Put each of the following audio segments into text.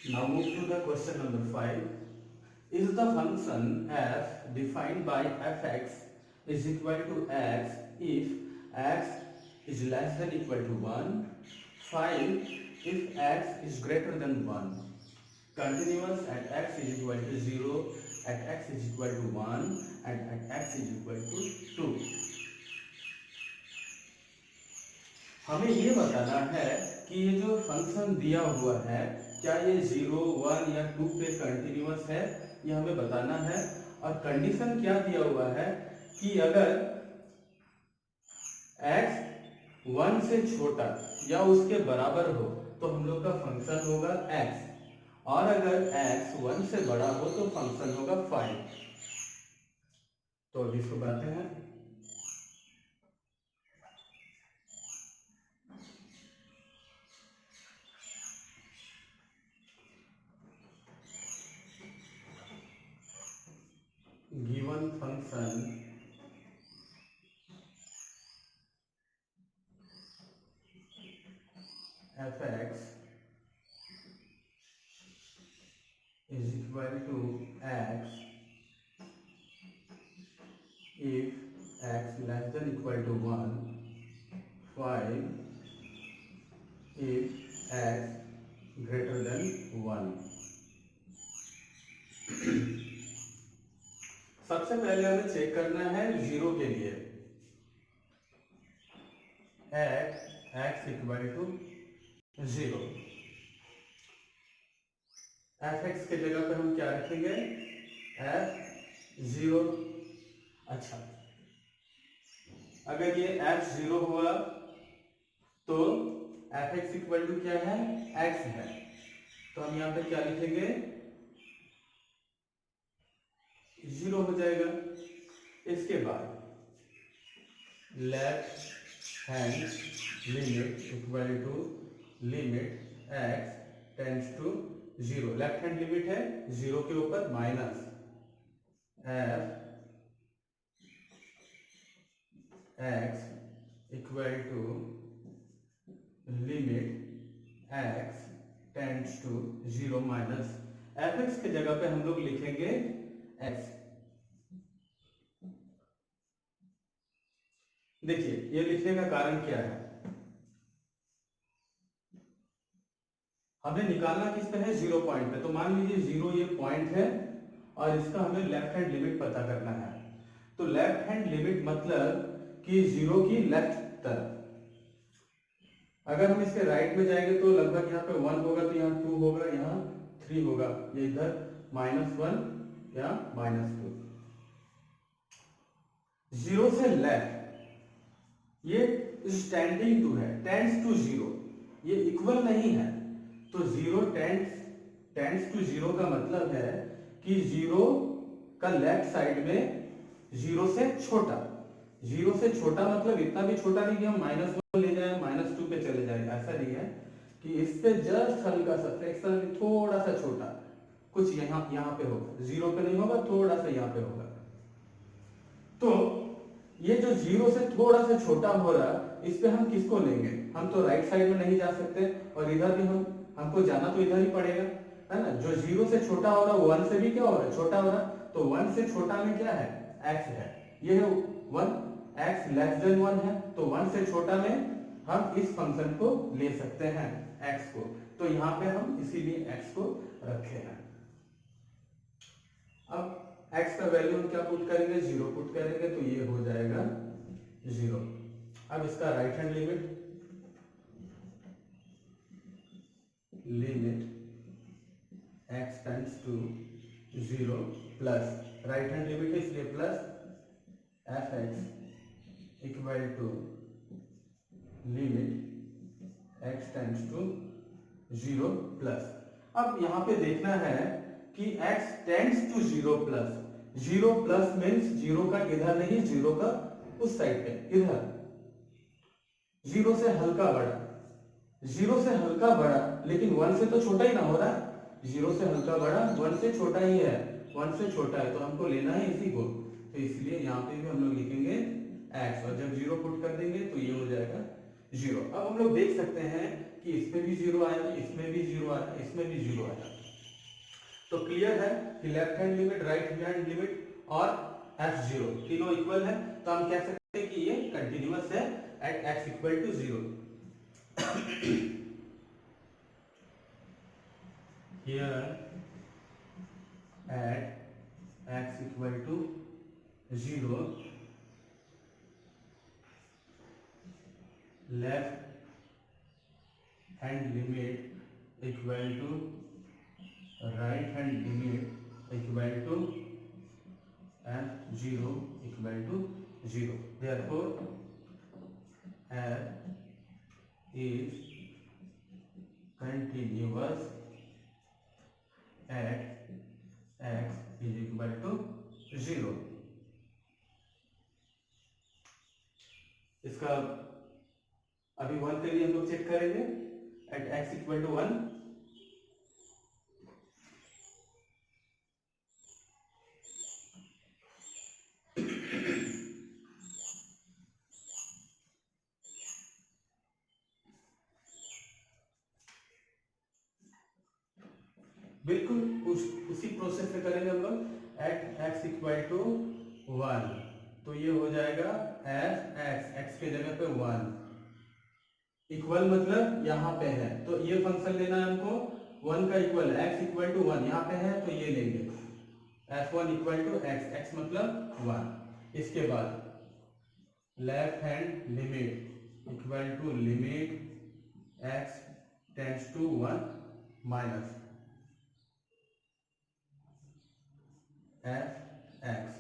Now move to the question number 5. Is the function f defined by fx is equal to x if x is less than equal to 1? 5. If x is greater than 1. Continuous at x is equal to 0, at x is equal to 1 and at x is equal to 2. हमें ये बताना है कि ये जो function दिया हुआ है क्या ये 0, 1 या 2 पे कंटिन्यूअस है, ये हमें बताना है। और कंडीशन क्या दिया हुआ है कि अगर x 1 से छोटा या उसके बराबर हो तो हम लोग का फंक्शन होगा x, और अगर x 1 से बड़ा हो तो फंक्शन होगा 5। तो अभी इसको बनाते हैं। Given function fx is equal to x if x less than equal to 1, 5 if x greater than 1। सबसे पहले हमें चेक करना है जीरो के लिए x इक्वल टू 0। fx के जगह पे हम क्या रखेंगे, f0। अच्छा, अगर ये f0 हुआ तो fx इक्वल टू क्या है, x है, तो हम यहाँ पे क्या लिखेंगे, 0 हो जाएगा। इसके बाद left hand limit equal to limit x tends to 0। Left hand limit है 0 के ऊपर minus f x equal to limit x tends to 0 minus fx के जगह पे हम लोग लिखेंगे x। देखिए ये लिखने का कारण क्या है, हमें निकालना किस पे है, 0 पॉइंट पे। तो मान लीजिए 0 ये पॉइंट है और इसका हमें लेफ्ट हैंड लिमिट पता करना है। तो लेफ्ट हैंड लिमिट मतलब कि 0 की लेफ्ट तरफ। अगर हम इसके राइट में जाएंगे तो लगभग यहाँ पे 1 होगा, तो यहाँ 2 होगा, यहाँ 3 होगा, ये इधर -1 या -2। 0 से लेफ्ट ये स्टैंडिंग टू है, टेंड्स टू 0, ये इक्वल नहीं है। तो 0 टेंड्स टू 0 का मतलब है कि 0 का लेफ्ट साइड में 0 से छोटा। 0 से छोटा मतलब इतना भी छोटा नहीं कि हम -1 ले जाए, -2 पे चले जाए, ऐसा नहीं है कि इस पे जस्ट हल्का सा फ्रैक्शन में थोड़ा सा छोटा कुछ यहाँ पे होगा, 0 पे नहीं होगा, थोड़ा सा यहाँ पे होगा। तो ये जो 0 से थोड़ा सा छोटा हो रहा, इस पे हम किसको लेंगे, हम तो राइट साइड में नहीं जा सकते और इधर भी हमको जाना तो इधर ही पड़ेगा, है ना। जो 0 से छोटा हो रहा 1 से भी क्या हो रहा है, छोटा हो रहा, तो 1 से छोटा में क्या है, x है, ये है 1, x लेस देन 1 है, तो 1 से छोटा में हम इस फंक्शन को ले सकते हैं x को। तो यहाँ पे हम इसीलिए x को रखे हैं। अब x का वैल्यू हम क्या पुट करेंगे, 0 पुट करेंगे, तो ये हो जाएगा 0। अब इसका right hand limit x tends to 0 plus right hand limit है इसलिए plus fx equal to limit x tends to 0 plus. अब यहाँ पे देखना है कि x tends to 0 plus, 0 plus means 0 का इधर नहीं, 0 का उस साइड पे, इधर 0 से हल्का बड़ा, 0 से हल्का बड़ा, लेकिन 1 से तो छोटा ही ना हो रहा, 0 से हल्का बड़ा 1 से छोटा ही है, 1 से छोटा है, तो हमको लेना है इसी को। तो इसलिए यहाँ पे भी हम लोग लिखेंगे x, और जब 0 पुट कर देंगे तो ये हो जाएगा 0। अब हम लोग देख सकते हैं कि इसमें भी 0 आया, इसमें भी 0 आया, इसमें भी 0 आया। तो क्लियर है कि left hand limit, right hand limit और f0 तीनों इक्वल है, तो हम कह सकते हैं कि ये कंटिन्यूअस है at x equal to 0। Here at x equal to 0 left hand limit equal to right hand limit equal to f0 equal to 0। therefore f is continuous at x is equal to 0। इसका अभी 1 के लिए हम लोग check करेंगे eight x equal to 1। बिल्कुल उसी process से करेंगे हम लोग एट x इक्वल टू 1। तो ये हो जाएगा एफ एक्स की जगह पे 1 इक्वल मतलब यहाँ पे है, तो ये फंक्शन लेना है हमको 1 का इक्वल x इक्वल टू 1 यहाँ पे है, तो ये लेंगे f1 इक्वल टू x मतलब 1। इसके बाद left hand limit equal to limit x tends to 1 minus f x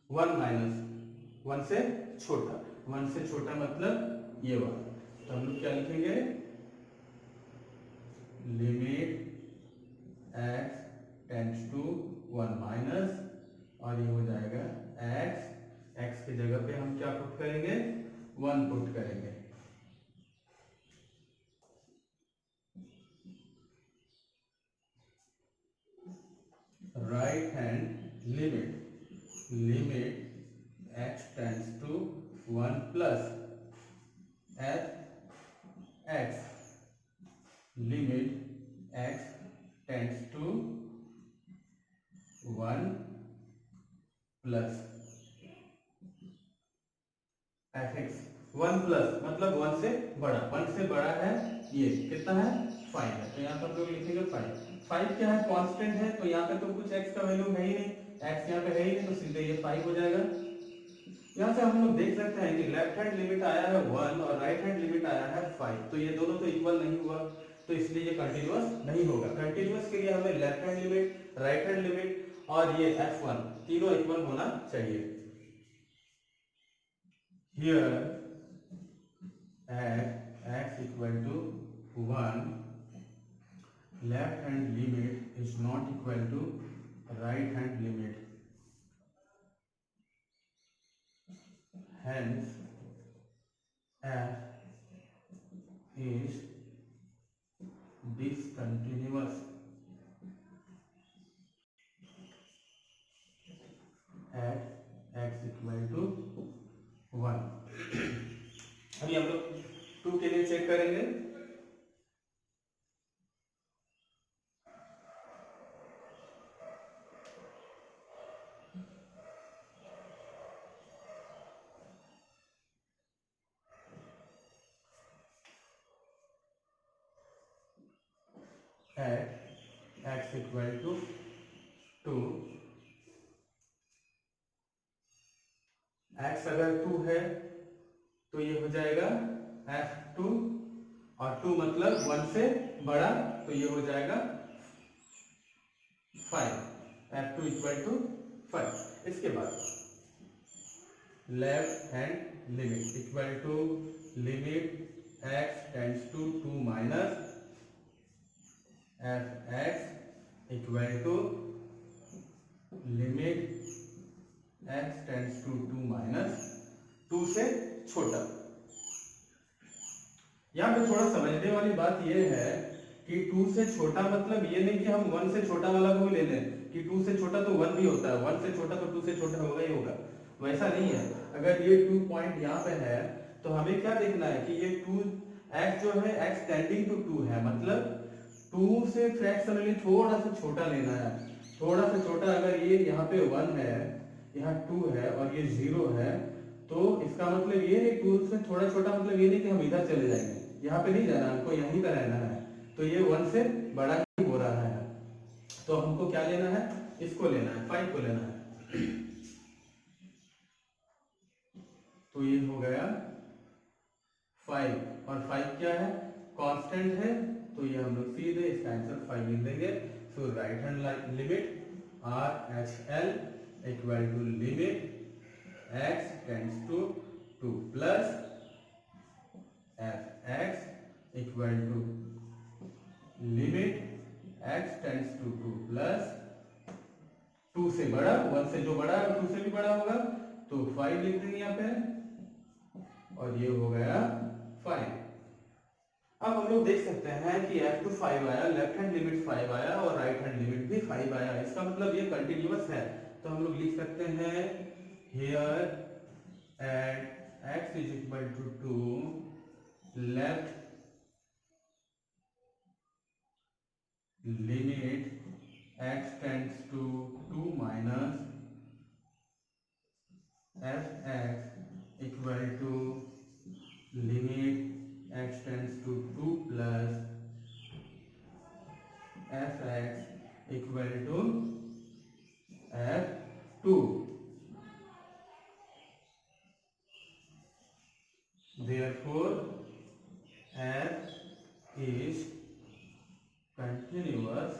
1 minus 1 से छोटा, 1 से छोटा मतलब ये वाला, तो हम लोग क्या लिखेंगे limit x tends to 1 minus, और ये हो जाएगा x की जगह पे हम क्या पुट करेंगे 1 पुट करेंगे। Right hand limit x tends to 1 plus f x limit x tends to 1 plus F x 1 plus मतलब 1 से बड़ा, 1 से बड़ा है ये कितना है 5 है, तो यहाँ पर लोग लिखेंगे 5 क्या है कांस्टेंट है, तो यहाँ पे तो कुछ x का वैल्यू है ही नहीं, x यहाँ पे है ही नहीं, तो सीधे ये 5 हो जाएगा। यहाँ से हम लोग देख सकते हैं कि लेफ्ट हैंड लिमिट आया है 1 और राइट हैंड लिमिट आया है 5, तो ये दोनों तो इक्वल नहीं हुआ, तो इसलिए ये कंटिन्यूअस नहीं होगा। कंटिन्यूअस के लिए हमें left hand limit, right hand limit और ये f1 तीनों इक्वल होना चाहिए। Here at x equal to 1 left hand limit is not equal to right hand limit, hence f is discontinuous at x equal to 1। अभी हम लोग 2 के लिए चेक करेंगे। at x equal to 2, x अगर 2 है तो ये हो जाएगा f2 और 2 मतलब 1 से बड़ा, तो ये हो जाएगा 5, f2 इक्वल टू 5। इसके बाद left hand limit equal to limit x tends to 2 minus f x equal to limit x tends to 2 minus 2 से छोटा। यहाँ पे थोड़ा समझने वाली बात यह है कि 2 से छोटा मतलब ये नहीं कि हम 1 से छोटा वाला को भी ले लें कि 2 से छोटा तो 1 भी होता है, 1 से छोटा तो 2 से छोटा होगा ही होगा, वैसा नहीं है। अगर ये 2 पॉइंट यहाँ पे है तो हमें क्या देखना है कि ये 2 x जो है x टेंडिंग टू 2 है, मतलब 2 से फ्रैक्शनली थोड़ा सा छोटा लेना है, थोड़ा सा छोटा। अगर ये यहाँ पे 1 है, यहाँ 2 है और ये 0 है, तो इसका मतलब ये है 2 से थोड़ा छोटा, मतलब ये नहीं कि हम इधर चले जाएंगे, यहाँ पे नहीं जाना, हमको यहीं पे रहना है। तो ये 1 से बड़ा ही हो रहा है, तो हमको क्या लेना है, इसको लेना है, 5 को लेना है। तो ये हो गया 5, और 5 क्या है, कांस्टेंट है, तो ये हम लोग सीधे इसका आंसर 5 लिख देंगे। So right hand limit R H L equal to limit x tends to 2 plus F x equal to limit x tends to 2 plus 2 से बड़ा, 1 से जो बड़ा है 2 से भी बड़ा होगा, तो 5 लिख देंगे यहाँ पे, और ये हो गया 5। अब हम लोग देख सकते हैं कि f टू 5 आया, लेफ्ट हैंड लिमिट 5 आया और राइट हैंड लिमिट भी 5 आया, इसका मतलब ये कंटिन्यूअस है। तो हम लोग लिख सकते हैं here at x is equal to 2 left limit x tends to 2 minus f x equal to limit x tends to 2 plus F x equal to f2। Therefore f is continuous